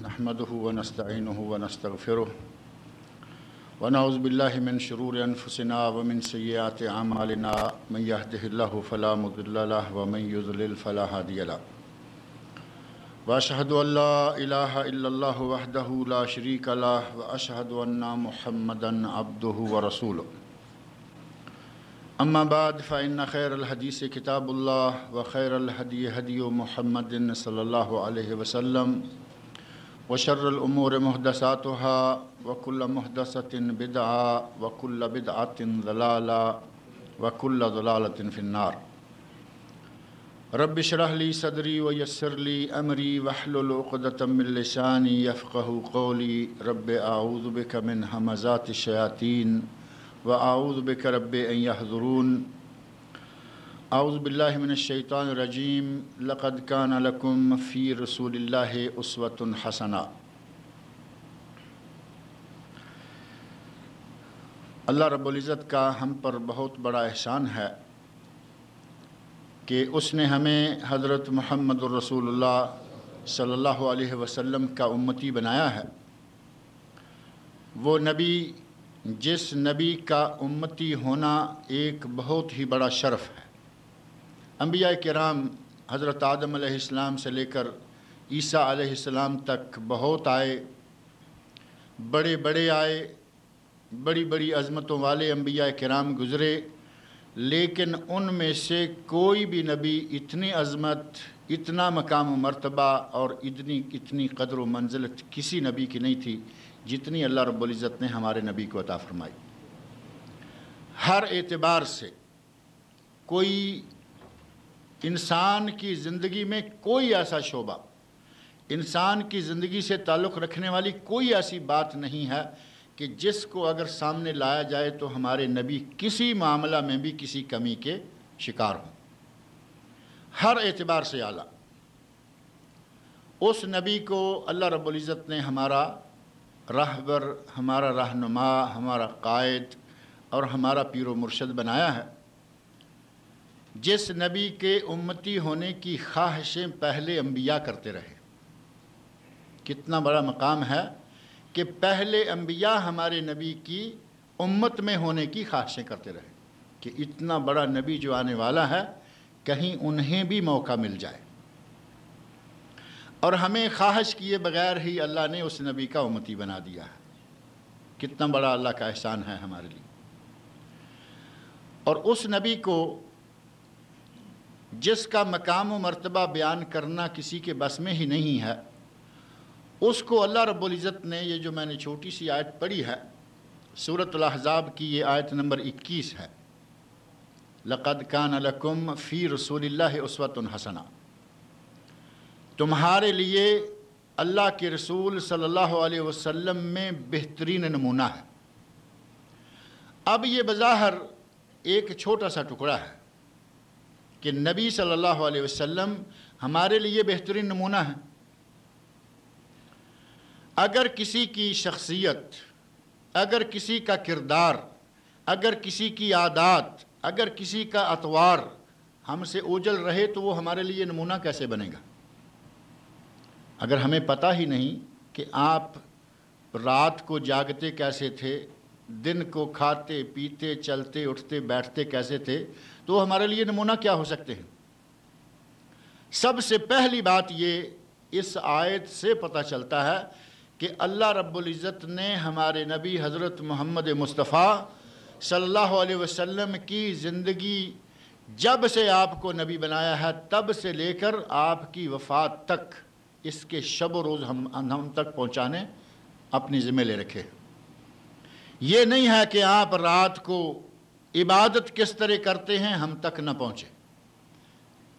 نحمده ونستعينه ونستغفره ونعوذ بالله من شرور أنفسنا ومن سيئات أعمالنا من يهده الله فلا مضل له ومن يضلل فلا هادي له وأشهد أن لا إله إلا الله وحده لا شريك له وأشهد أن محمدا عبده ورسوله أما بعد فإن خير الحديث كتاب الله وخير الهدي هدي محمد صلى الله عليه وسلم وشر الأمور محدثاتها وكل محدثة بدعة وكل بدعة ضلالة وكل ضلالة في النار رب اشرح لي صدري ويسر لي أمري واحلل عقدة من لساني يفقهوا قولي رب أعوذ بك من همزات الشياطين وأعوذ بك رب أن يحضرون أعوذ بالله من الشيطان الرجيم لقد كان لكم في رسول الله أسوة حسنة اللہ رب العزت کا ہم پر بہت بڑا احسان ہے کہ اس نے ہمیں حضرت محمد الرسول اللہ صلی اللہ علیہ وسلم کا امتی بنایا ہے۔ وہ نبی جس نبی کا امتی ہونا ایک بہت ہی بڑا شرف ہے۔ انبیاء کرام حضرت آدم علیہ السلام سے لے کر عیسیٰ علیہ السلام تک بہت آئے، بڑے بڑے آئے، بڑی بڑی عظمتوں والے انبیاء کرام گزرے، لیکن ان میں سے کوئی بھی نبی اتنی عظمت، اتنا مقام و مرتبہ اور اتنی قدر و منزلت کسی نبی کی نہیں تھی جتنی اللہ رب العزت نے ہمارے نبی کو عطا فرمائی۔ ہر اعتبار سے کوئی انسان کی زندگی میں کوئی ایسا شعبہ، انسان کی زندگی سے تعلق رکھنے والی کوئی ایسی بات نہیں ہے کہ جس کو اگر سامنے لایا جائے تو ہمارے نبی کسی معاملہ میں بھی کسی کمی کے شکار ہوں۔ ہر اعتبار سے اعلیٰ اس نبی کو اللہ رب العزت نے ہمارا راہبر، ہمارا رہنما، ہمارا قائد اور ہمارا پیر و مرشد بنایا ہے۔ جس نبی کے امتی ہونے کی خواہشیں پہلے انبیاء کرتے رہے، کتنا بڑا مقام ہے کہ پہلے انبیاء ہمارے نبی کی امت میں ہونے کی خواہشیں کرتے رہے کہ اتنا بڑا نبی جو آنے والا ہے کہیں انہیں بھی موقع مل جائے، اور ہمیں خواہش کیے بغیر ہی اللہ نے اس نبی کا امتی بنا دیا ہے۔ کتنا بڑا اللہ کا احسان ہے ہمارے لیے۔ اور اس نبی کو جس کا مقام و مرتبہ بیان کرنا کسی کے بس میں ہی نہیں ہے، اس کو اللہ رب العزت نے، یہ جو میں نے چھوٹی سی آیت پڑھی ہے سورۃ الاحزاب کی، یہ آیت نمبر 21 ہے، لَقَدْ كَانَ لَكُمْ فِي رَسُولِ اللَّهِ أُسْوَةٌ حَسَنَةٌ، تمہارے لیے اللہ کے رسول صلی اللہ علیہ وسلم میں بہترین نمونہ ہے۔ اب یہ بظاہر ایک چھوٹا سا ٹکڑا ہے کہ نبی صلی اللہ علیہ وسلم ہمارے لیے بہترین نمونہ ہے۔ اگر کسی کی شخصیت، اگر کسی کا کردار، اگر کسی کی عادات، اگر کسی کا اطوار ہم سے اوجھل رہے تو وہ ہمارے لیے نمونہ کیسے بنے گا؟ اگر ہمیں پتہ ہی نہیں کہ آپ رات کو جاگتے کیسے تھے، دن کو کھاتے پیتے چلتے اٹھتے بیٹھتے کیسے تھے، تو ہمارے لیے نمونہ کیا ہو سکتے ہیں؟ سب سے پہلی بات یہ اس آیت سے پتہ چلتا ہے کہ اللہ رب العزت نے ہمارے نبی حضرت محمد مصطفیٰ صلی اللہ علیہ وسلم کی زندگی جب سے آپ کو نبی بنایا ہے تب سے لے کر آپ کی وفات تک اس کے شب و روز ہم تک پہنچانے اپنی ذمہ لے رکھے۔ یہ نہیں ہے کہ آپ رات کو عبادت کس طرح کرتے ہیں ہم تک نہ پہنچے،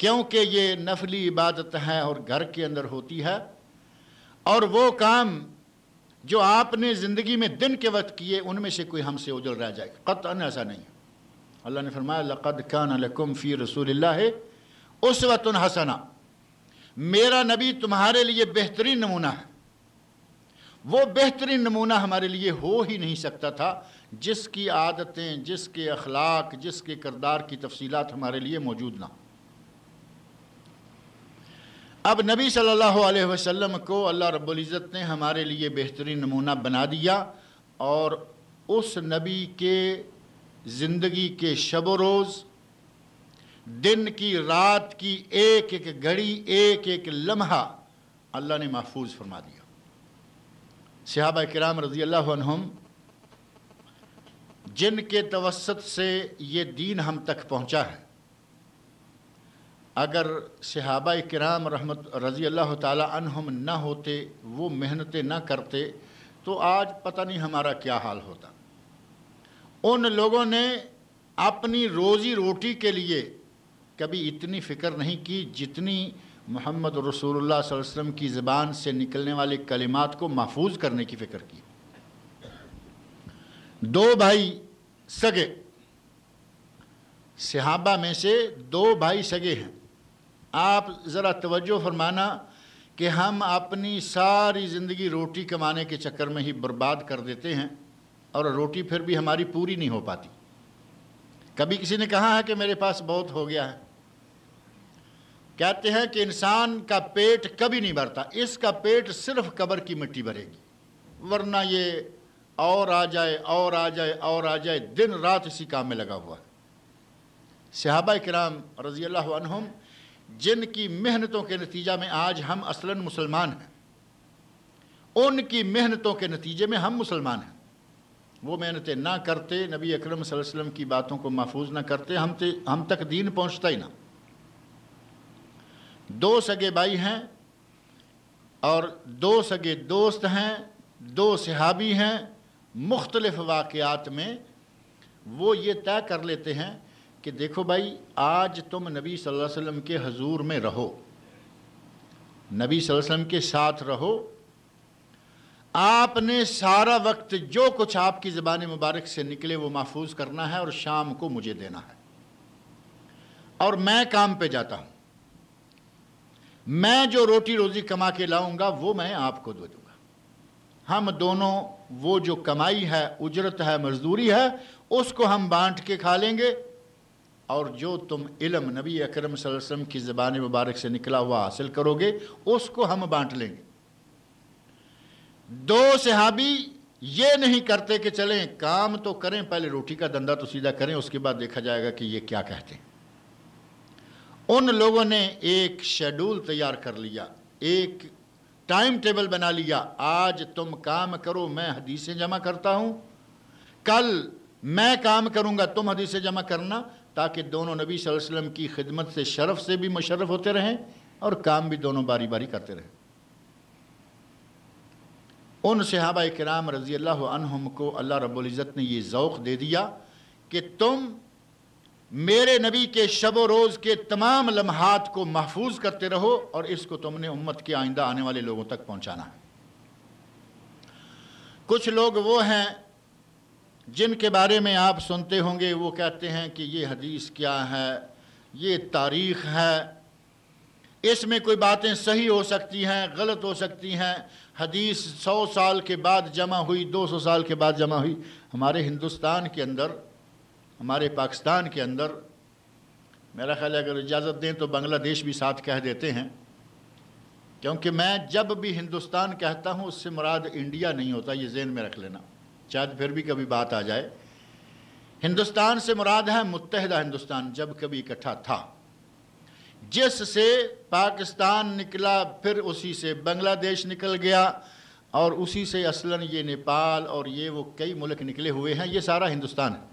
کیونکہ یہ نفلی عبادت ہے اور گھر کے اندر ہوتی ہے، اور وہ کام جو آپ نے زندگی میں دن کے وقت کیے ان میں سے کوئی ہم سے اوجھل رہ جائے، قطعاً ایسا نہیں ہے۔ اللہ نے فرمایا لَقَدْ كَانَ لَكُمْ فِي رَسُولِ اللَّهِ أُسْوَةٌ حَسَنَةٌ، میرا نبی تمہارے لیے بہترین نمونہ ہے۔ وہ بہترین نمونہ ہمارے لیے ہو ہی نہیں سکتا تھا جس کی عادتیں، جس کے اخلاق، جس کے کردار کی تفصیلات ہمارے لیے موجود نہ ہوں۔ اب نبی صلی اللہ علیہ وسلم کو اللہ رب العزت نے ہمارے لیے بہترین نمونہ بنا دیا، اور اس نبی کے زندگی کے شب و روز، دن کی رات کی ایک ایک گھڑی، ایک ایک لمحہ اللہ نے محفوظ فرما دیا۔ صحابہ کرام رضی اللہ عنہم جن کے توسط سے یہ دین ہم تک پہنچا ہے، اگر صحابہ کرام رضی اللہ تعالی عنہم نہ ہوتے، وہ محنتیں نہ کرتے، تو آج پتہ نہیں ہمارا کیا حال ہوتا۔ ان لوگوں نے اپنی روزی روٹی کے لیے کبھی اتنی فکر نہیں کی جتنی محمد رسول اللہ صلی اللہ علیہ وسلم کی زبان سے نکلنے والے کلمات کو محفوظ کرنے کی فکر کی۔ دو بھائی سگے، صحابہ میں سے دو بھائی سگے ہیں۔ آپ ذرا توجہ فرمانا کہ ہم اپنی ساری زندگی روٹی کمانے کے چکر میں ہی برباد کر دیتے ہیں، اور روٹی پھر بھی ہماری پوری نہیں ہو پاتی۔ کبھی کسی نے کہا ہے کہ میرے پاس بہت ہو گیا ہے؟ کہتے ہیں کہ انسان کا پیٹ کبھی نہیں بھرتا، اس کا پیٹ صرف قبر کی مٹی بھرے گی، ورنہ یہ اور آ جائے اور آ جائے اور آ جائے، دن رات اسی کام میں لگا ہوا ہے۔ صحابہ کرام رضی اللہ عنہم جن کی محنتوں کے نتیجہ میں آج ہم اصلاً مسلمان ہیں، ان کی محنتوں کے نتیجے میں ہم مسلمان ہیں۔ وہ محنتیں نہ کرتے، نبی اکرم صلی اللہ علیہ وسلم کی باتوں کو محفوظ نہ کرتے، ہم تک دین پہنچتا ہی نہ۔ دو سگے بھائی ہیں اور دو سگے دوست ہیں، دو صحابی ہیں۔ مختلف واقعات میں وہ یہ طے کر لیتے ہیں کہ دیکھو بھائی، آج تم نبی صلی اللہ علیہ وسلم کے حضور میں رہو، نبی صلی اللہ علیہ وسلم کے ساتھ رہو، آپ نے سارا وقت جو کچھ آپ کی زبان مبارک سے نکلے وہ محفوظ کرنا ہے، اور شام کو مجھے دینا ہے، اور میں کام پہ جاتا ہوں، میں جو روٹی روزی کما کے لاؤں گا وہ میں آپ کو دے دوں گا۔ ہم دونوں وہ جو کمائی ہے، اجرت ہے، مزدوری ہے، اس کو ہم بانٹ کے کھا لیں گے، اور جو تم علم نبی اکرم صلی اللہ علیہ وسلم کی زبان مبارک سے نکلا ہوا حاصل کرو گے، اس کو ہم بانٹ لیں گے۔ دو صحابی یہ نہیں کرتے کہ چلیں کام تو کریں، پہلے روٹی کا دندہ تو سیدھا کریں، اس کے بعد دیکھا جائے گا کہ یہ کیا کہتے ہیں۔ ان لوگوں نے ایک شیڈول تیار کر لیا، ایک ٹائم ٹیبل بنا لیا، آج تم کام کرو، میں حدیثیں جمع کرتا ہوں، کل میں کام کروں گا، تم حدیثیں جمع کرنا، تاکہ دونوں نبی صلی اللہ علیہ وسلم کی خدمت سے شرف سے بھی مشرف ہوتے رہیں، اور کام بھی دونوں باری باری کرتے رہیں۔ ان صحابہ کرام رضی اللہ عنہم کو اللہ رب العزت نے یہ ذوق دے دیا کہ تم میرے نبی کے شب و روز کے تمام لمحات کو محفوظ کرتے رہو، اور اس کو تم نے امت کے آئندہ آنے والے لوگوں تک پہنچانا ہے۔ کچھ لوگ وہ ہیں جن کے بارے میں آپ سنتے ہوں گے، وہ کہتے ہیں کہ یہ حدیث کیا ہے، یہ تاریخ ہے، اس میں کوئی باتیں صحیح ہو سکتی ہیں، غلط ہو سکتی ہیں، حدیث 100 سال کے بعد جمع ہوئی، 200 سال کے بعد جمع ہوئی۔ ہمارے ہندوستان کے اندر، ہمارے پاکستان کے اندر، میرا خیال ہے اگر اجازت دیں تو بنگلہ دیش بھی ساتھ کہہ دیتے ہیں، کیونکہ میں جب بھی ہندوستان کہتا ہوں اس سے مراد انڈیا نہیں ہوتا، یہ ذہن میں رکھ لینا، شاید پھر بھی کبھی بات آ جائے۔ ہندوستان سے مراد ہے متحدہ ہندوستان، جب کبھی اکٹھا تھا، جس سے پاکستان نکلا، پھر اسی سے بنگلہ دیش نکل گیا، اور اسی سے اصلاً یہ نیپال اور یہ وہ کئی ملک نکلے ہوئے ہیں، یہ سارا ہندوستان ہے۔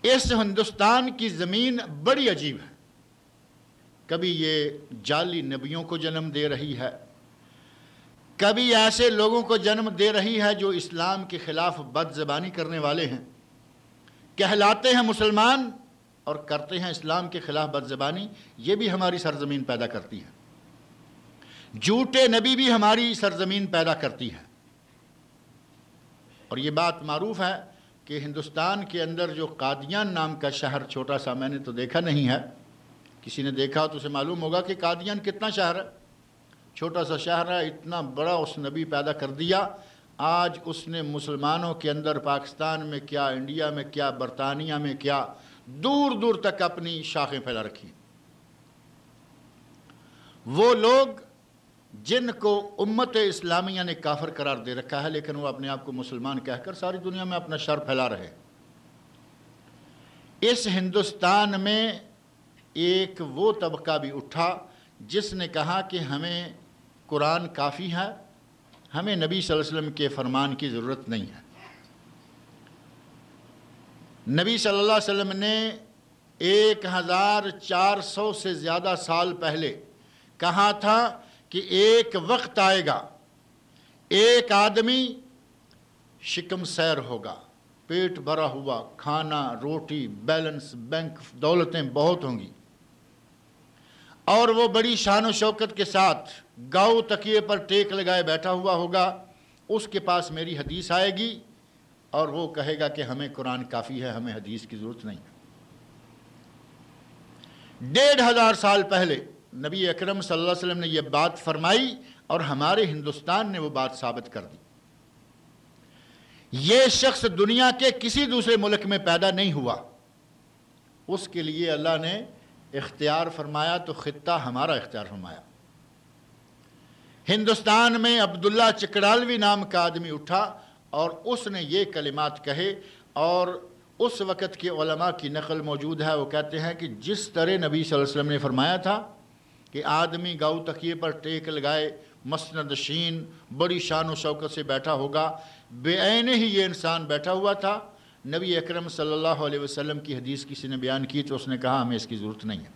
اس ہندوستان کی زمین بڑی عجیب ہے، کبھی یہ جعلی نبیوں کو جنم دے رہی ہے، کبھی ایسے لوگوں کو جنم دے رہی ہے جو اسلام کے خلاف بد زبانی کرنے والے ہیں، کہلاتے ہیں مسلمان اور کرتے ہیں اسلام کے خلاف بد زبانی۔ یہ بھی ہماری سرزمین پیدا کرتی ہے، جھوٹے نبی بھی ہماری سرزمین پیدا کرتی ہے۔ اور یہ بات معروف ہے کہ ہندوستان کے اندر جو قادیان نام کا شہر، چھوٹا سا، میں نے تو دیکھا نہیں ہے، کسی نے دیکھا ہو تو اسے معلوم ہوگا کہ قادیان کتنا شہر ہے، چھوٹا سا شہر ہے، اتنا بڑا اس نبی پیدا کر دیا۔ آج اس نے مسلمانوں کے اندر، پاکستان میں کیا، انڈیا میں کیا، برطانیہ میں کیا، دور دور تک اپنی شاخیں پھیلا رکھی۔ وہ لوگ جن کو امت اسلامیہ نے کافر قرار دے رکھا ہے لیکن وہ اپنے آپ کو مسلمان کہہ کر ساری دنیا میں اپنا شر پھیلا رہے. اس ہندوستان میں ایک وہ طبقہ بھی اٹھا جس نے کہا کہ ہمیں قرآن کافی ہے, ہمیں نبی صلی اللہ علیہ وسلم کے فرمان کی ضرورت نہیں ہے. نبی صلی اللہ علیہ وسلم نے 1400 سے زیادہ سال پہلے کہا تھا کہ ایک وقت آئے گا, ایک آدمی شکم سیر ہوگا, پیٹ بھرا ہوا, کھانا روٹی بیلنس بینک دولتیں بہت ہوں گی, اور وہ بڑی شان و شوکت کے ساتھ گاؤ تکیے پر ٹیک لگائے بیٹھا ہوا ہوگا. اس کے پاس میری حدیث آئے گی اور وہ کہے گا کہ ہمیں قرآن کافی ہے, ہمیں حدیث کی ضرورت نہیں. 1500 سال پہلے نبی اکرم صلی اللہ علیہ وسلم نے یہ بات فرمائی اور ہمارے ہندوستان نے وہ بات ثابت کر دی. یہ شخص دنیا کے کسی دوسرے ملک میں پیدا نہیں ہوا, اس کے لیے اللہ نے اختیار فرمایا تو خطہ ہمارا اختیار فرمایا. ہندوستان میں عبداللہ چکڑالوی نام کا آدمی اٹھا اور اس نے یہ کلمات کہے, اور اس وقت کے علماء کی نقل موجود ہے. وہ کہتے ہیں کہ جس طرح نبی صلی اللہ علیہ وسلم نے فرمایا تھا کہ آدمی گاؤ تکیے پر ٹیک لگائے مسند شین بڑی شان و شوکت سے بیٹھا ہوگا, بے عین ہی یہ انسان بیٹھا ہوا تھا. نبی اکرم صلی اللہ علیہ وسلم کی حدیث کسی نے بیان کی تو اس نے کہا ہمیں اس کی ضرورت نہیں ہے.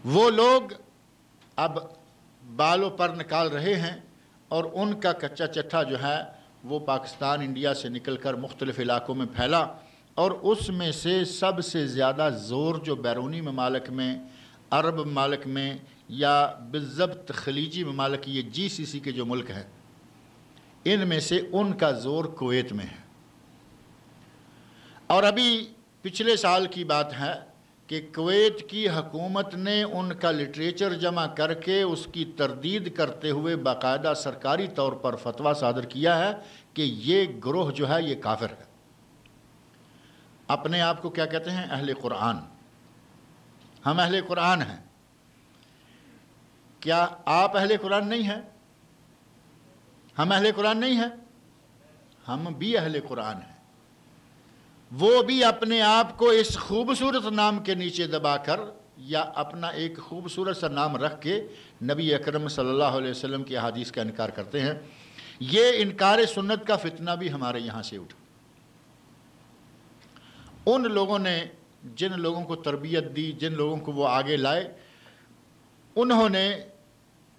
وہ لوگ اب بالوں پر نکال رہے ہیں اور ان کا کچا چٹھا جو ہے وہ پاکستان انڈیا سے نکل کر مختلف علاقوں میں پھیلا, اور اس میں سے سب سے زیادہ زور جو بیرونی ممالک میں, عرب ممالک میں, یا بالضبط خلیجی ممالک, یہ GCC کے جو ملک ہیں, ان میں سے ان کا زور کویت میں ہے. اور ابھی پچھلے سال کی بات ہے کہ کویت کی حکومت نے ان کا لٹریچر جمع کر کے اس کی تردید کرتے ہوئے باقاعدہ سرکاری طور پر فتویٰ صادر کیا ہے کہ یہ گروہ جو ہے یہ کافر ہے. اپنے آپ کو کیا کہتے ہیں؟ اہل قرآن. ہم اہل قرآن ہیں. کیا آپ اہل قرآن نہیں ہیں؟ ہم اہل قرآن نہیں ہیں. ہم بھی اہل قرآن ہیں. وہ بھی اپنے آپ کو اس خوبصورت نام کے نیچے دبا کر یا اپنا ایک خوبصورت سا نام رکھ کے نبی اکرم صلی اللہ علیہ وسلم کی احادیث کا انکار کرتے ہیں. یہ انکار سنت کا فتنہ بھی ہمارے یہاں سے اٹھا. ان لوگوں نے جن لوگوں کو تربیت دی, جن لوگوں کو وہ آگے لائے, انہوں نے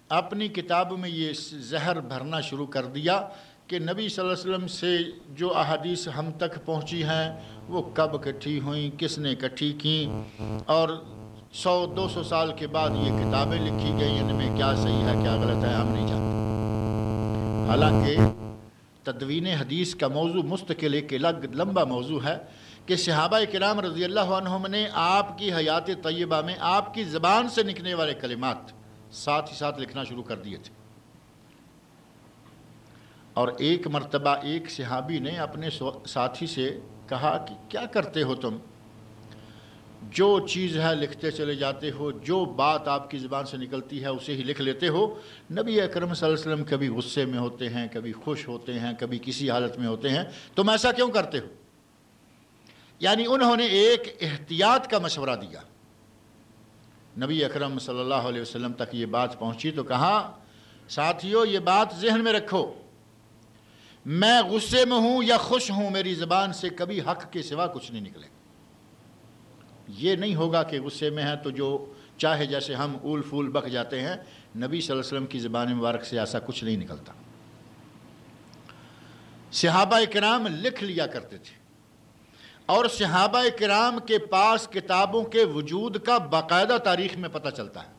اپنی کتابوں میں یہ زہر بھرنا شروع کر دیا کہ نبی صلی اللہ علیہ وسلم سے جو احادیث ہم تک پہنچی ہیں وہ کب اکٹھی ہوئیں, کس نے اکٹھی کیں, اور 100-200 سال کے بعد یہ کتابیں لکھی گئیں, ان میں کیا صحیح ہے کیا غلط ہے ہم نہیں جانتے. حالانکہ تدوین حدیث کا موضوع مستقل ایک لمبا موضوع ہے کہ صحابہ کرام رضی اللہ عنہم نے آپ کی حیات طیبہ میں آپ کی زبان سے نکلنے والے کلمات ساتھ ہی ساتھ لکھنا شروع کر دیے تھے. اور ایک مرتبہ ایک صحابی نے اپنے ساتھی سے کہا کہ کیا کرتے ہو تم, جو چیز ہے لکھتے چلے جاتے ہو, جو بات آپ کی زبان سے نکلتی ہے اسے ہی لکھ لیتے ہو. نبی اکرم صلی اللہ علیہ وسلم کبھی غصے میں ہوتے ہیں, کبھی خوش ہوتے ہیں, کبھی کسی حالت میں ہوتے ہیں, تم ایسا کیوں کرتے ہو؟ یعنی انہوں نے ایک احتیاط کا مشورہ دیا. نبی اکرم صلی اللہ علیہ وسلم تک یہ بات پہنچی تو کہا ساتھیو یہ بات ذہن میں رکھو, میں غصے میں ہوں یا خوش ہوں میری زبان سے کبھی حق کے سوا کچھ نہیں نکلے. یہ نہیں ہوگا کہ غصے میں ہیں تو جو چاہے جیسے ہم اول پھول بک جاتے ہیں. نبی صلی اللہ علیہ وسلم کی زبان مبارک سے ایسا کچھ نہیں نکلتا. صحابہ کرام لکھ لیا کرتے تھے, اور صحابہ کرام کے پاس کتابوں کے وجود کا باقاعدہ تاریخ میں پتہ چلتا ہے.